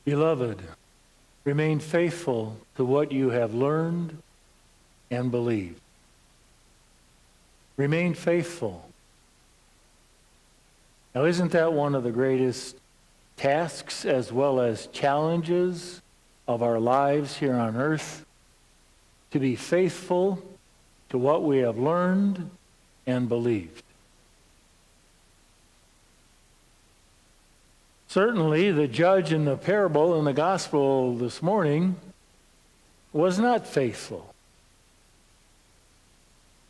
Beloved, remain faithful to what you have learned and believed. Remain faithful. Now, isn't that one of the greatest tasks as well as challenges of our lives here on earth? To be faithful to what we have learned and believed. Certainly, the judge in the parable in the gospel this morning was not faithful,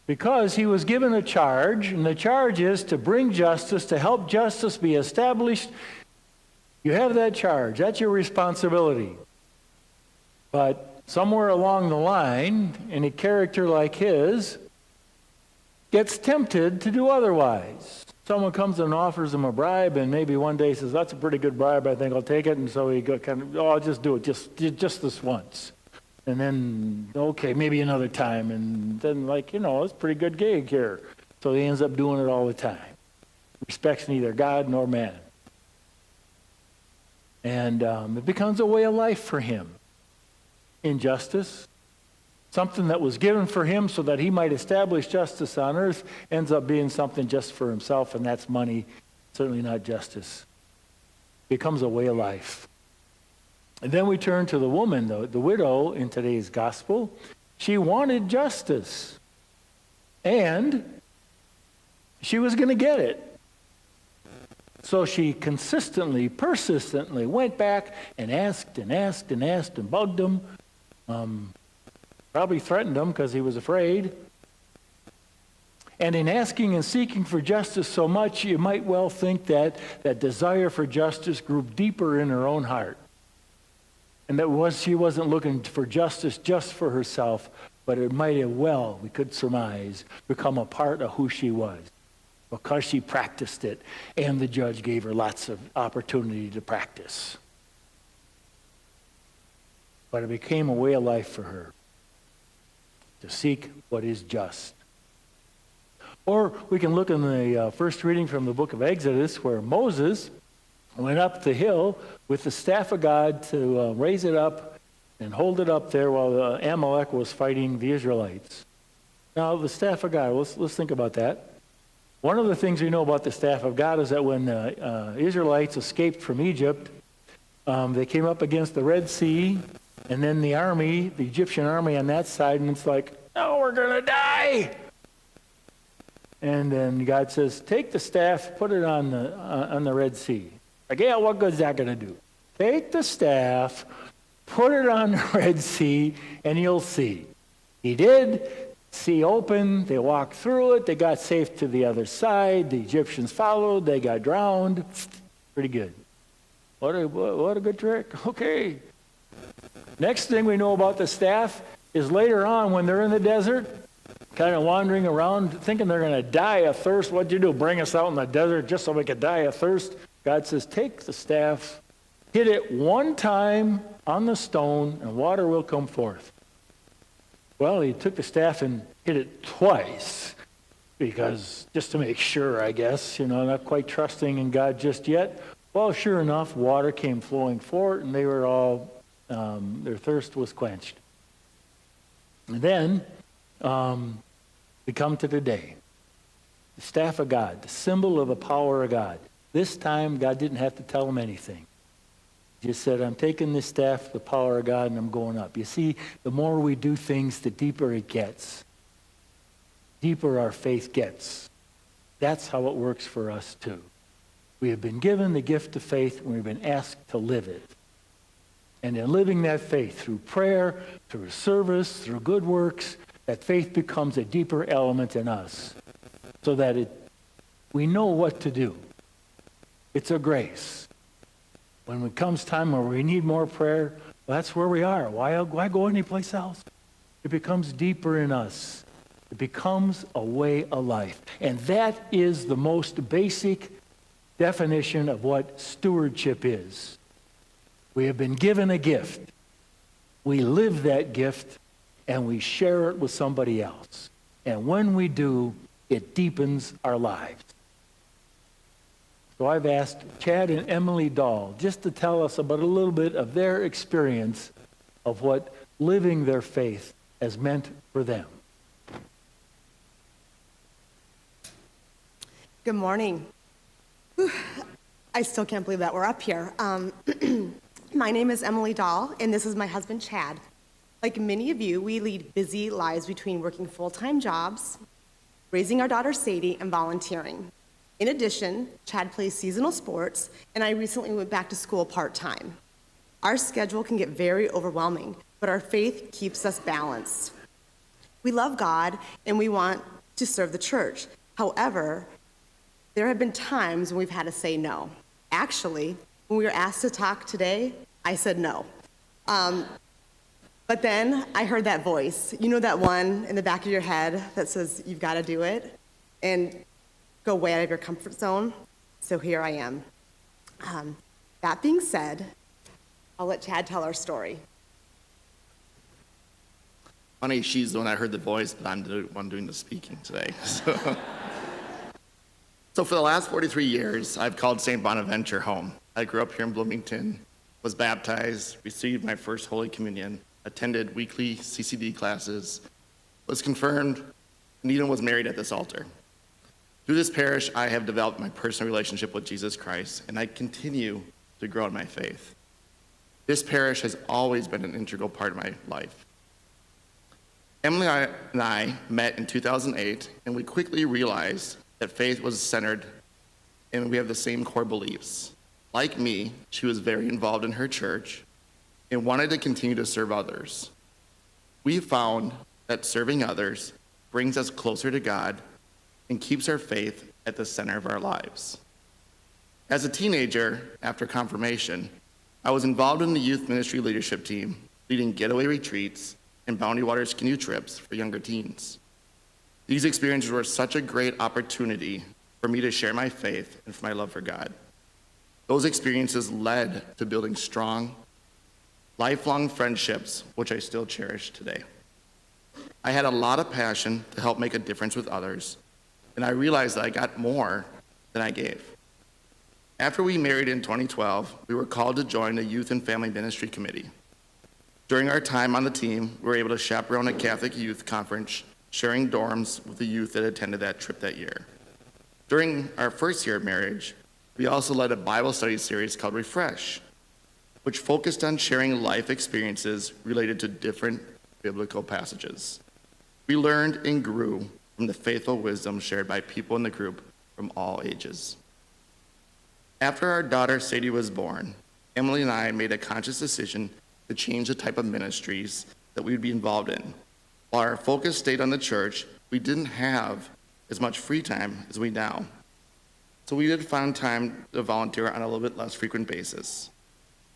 because he was given a charge, and the charge is to bring justice, to help justice be established. You have that charge. That's your responsibility. But somewhere along the line, any character like his gets tempted to do otherwise. Someone comes and offers him a bribe, and maybe one day he says, that's a pretty good bribe, I think I'll take it. And so he I'll just do it, just this once. And then, okay, maybe another time. And then, it's a pretty good gig here. So he ends up doing it all the time. Respects neither God nor man. And it becomes a way of life for him. Injustice, something that was given for him so that he might establish justice on earth, ends up being something just for himself, and that's money, certainly not justice. Becomes a way of life. And then we turn to the woman, the widow in today's gospel. She wanted justice, and she was going to get it. So she consistently, persistently went back and asked and asked and asked and bugged him. Probably threatened him because he was afraid. And in asking and seeking for justice so much, you might well think that that desire for justice grew deeper in her own heart. And that she wasn't looking for justice just for herself, but it might have well, we could surmise, become a part of who she was, because she practiced it, and the judge gave her lots of opportunity to practice. But it became a way of life for her, to seek what is just. Or we can look in the first reading from the book of Exodus, where Moses went up the hill with the staff of God to raise it up and hold it up there while Amalek was fighting the Israelites. Now, the staff of God, let's think about that. One of the things we know about the staff of God is that when the Israelites escaped from Egypt, they came up against the Red Sea, and then the Egyptian army on that side, and it's like, oh, we're going to die. And then God says, take the staff, put it on the Red Sea. Like, yeah, what good is that going to do? Take the staff, put it on the Red Sea, and you'll see. He did. Sea opened. They walked through it. They got safe to the other side. The Egyptians followed. They got drowned. Pretty good. What a good trick. Okay. Next thing we know about the staff is later on when they're in the desert, kind of wandering around, thinking they're going to die of thirst. What'd you do? Bring us out in the desert just so we could die of thirst? God says, take the staff, hit it one time on the stone, and water will come forth. Well, he took the staff and hit it twice, because just to make sure, I guess, not quite trusting in God just yet. Well, sure enough, water came flowing forth, and they were all, their thirst was quenched. And then we come to today. The staff of God, the symbol of the power of God. This time, God didn't have to tell them anything. He just said, I'm taking this staff, the power of God, and I'm going up. You see, the more we do things, the deeper it gets. Deeper our faith gets. That's how it works for us, too. We have been given the gift of faith, and we've been asked to live it. And in living that faith through prayer, through service, through good works, that faith becomes a deeper element in us, so that we know what to do. It's a grace. When it comes time where we need more prayer, well, that's where we are. Why go anyplace else? It becomes deeper in us. It becomes a way of life. And that is the most basic definition of what stewardship is. We have been given a gift. We live that gift, and we share it with somebody else. And when we do, it deepens our lives. So I've asked Chad and Emily Dahl just to tell us about a little bit of their experience of what living their faith has meant for them. Good morning. Whew. I still can't believe that we're up here. My name is Emily Dahl, and this is my husband, Chad. Like many of you, we lead busy lives between working full-time jobs, raising our daughter Sadie, and volunteering. In addition, Chad plays seasonal sports, and I recently went back to school part-time. Our schedule can get very overwhelming, but our faith keeps us balanced. We love God, and we want to serve the church. However, there have been times when we've had to say no. Actually, when we were asked to talk today, I said no. But then I heard that voice. You know that one in the back of your head that says, you've got to do it, and go way out of your comfort zone? So here I am. That being said, I'll let Chad tell our story. Funny, she's the one I heard the voice, but I'm the one doing the speaking today. So for the last 43 years, I've called St. Bonaventure home. I grew up here in Bloomington, was baptized, received my first Holy Communion, attended weekly CCD classes, was confirmed, and even was married at this altar. Through this parish, I have developed my personal relationship with Jesus Christ, and I continue to grow in my faith. This parish has always been an integral part of my life. Emily and I met in 2008, and we quickly realized that faith was centered and we have the same core beliefs. Like me, she was very involved in her church and wanted to continue to serve others. We found that serving others brings us closer to God and keeps our faith at the center of our lives. As a teenager, after confirmation, I was involved in the youth ministry leadership team, leading getaway retreats and Bounty Waters canoe trips for younger teens. These experiences were such a great opportunity for me to share my faith and for my love for God. Those experiences led to building strong, lifelong friendships, which I still cherish today. I had a lot of passion to help make a difference with others, and I realized that I got more than I gave. After we married in 2012, we were called to join the Youth and Family Ministry Committee. During our time on the team, we were able to chaperone a Catholic youth conference, sharing dorms with the youth that attended that trip that year. During our first year of marriage, we also led a Bible study series called Refresh, which focused on sharing life experiences related to different biblical passages. We learned and grew from the faithful wisdom shared by people in the group from all ages. After our daughter Sadie was born, Emily and I made a conscious decision to change the type of ministries that we would be involved in. While our focus stayed on the church, we didn't have as much free time as we now. So we did find time to volunteer on a little bit less frequent basis.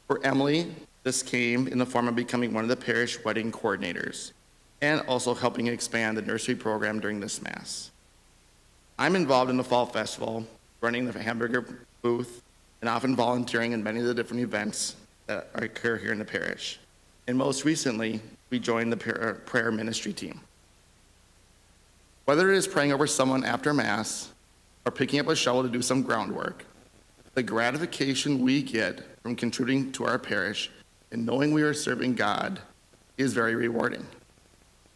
For Emily, this came in the form of becoming one of the parish wedding coordinators and also helping expand the nursery program during this Mass. I'm involved in the Fall Festival, running the hamburger booth, and often volunteering in many of the different events that occur here in the parish. And most recently, we joined the prayer ministry team. Whether it is praying over someone after Mass or picking up a shovel to do some groundwork, the gratification we get from contributing to our parish and knowing we are serving God is very rewarding.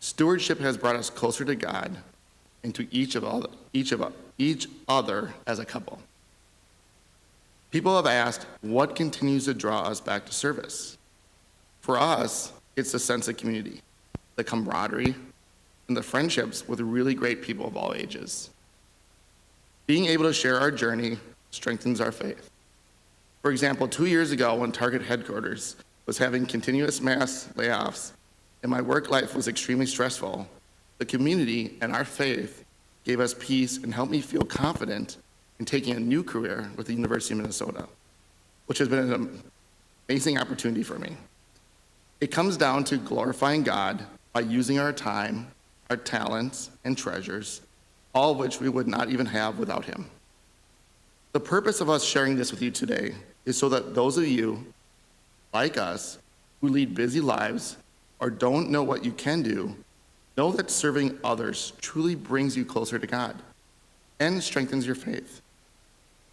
Stewardship has brought us closer to God and to each other as a couple. People have asked, what continues to draw us back to service? For us, it's the sense of community, the camaraderie, and the friendships with really great people of all ages. Being able to share our journey strengthens our faith. For example, 2 years ago when Target headquarters was having continuous mass layoffs and my work life was extremely stressful, the community and our faith gave us peace and helped me feel confident in taking a new career with the University of Minnesota, which has been an amazing opportunity for me. It comes down to glorifying God by using our time, our talents, and treasures, all of which we would not even have without Him. The purpose of us sharing this with you today is so that those of you, like us, who lead busy lives or don't know what you can do, know that serving others truly brings you closer to God and strengthens your faith.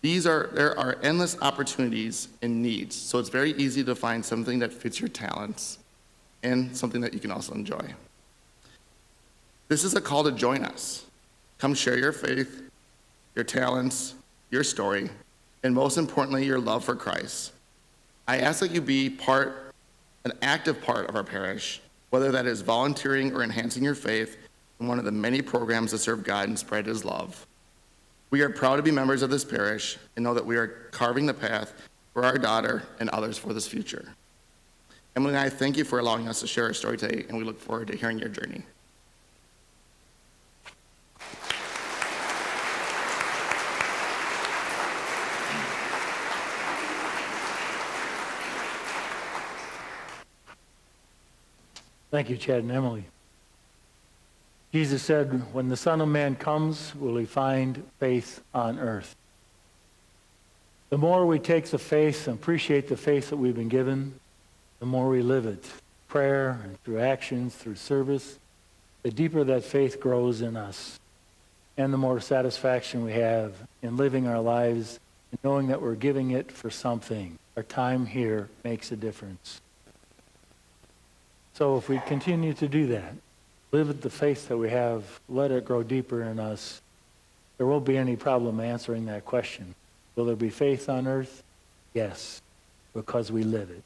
There are endless opportunities and needs, so it's very easy to find something that fits your talents and something that you can also enjoy. This is a call to join us. Come share your faith, your talents, your story, and most importantly, your love for Christ. I ask that you be an active part of our parish, whether that is volunteering or enhancing your faith in one of the many programs to serve God and spread His love. We are proud to be members of this parish and know that we are carving the path for our daughter and others for this future. Emily and I thank you for allowing us to share our story today, and we look forward to hearing your journey. Thank you, Chad and Emily. Jesus said, when the Son of Man comes, will He find faith on earth? The more we take the faith and appreciate the faith that we've been given, the more we live it. Prayer and through actions, through service, the deeper that faith grows in us, and the more satisfaction we have in living our lives and knowing that we're giving it for something. Our time here makes a difference. So if we continue to do that, live with the faith that we have, let it grow deeper in us, there won't be any problem answering that question. Will there be faith on earth? Yes, because we live it.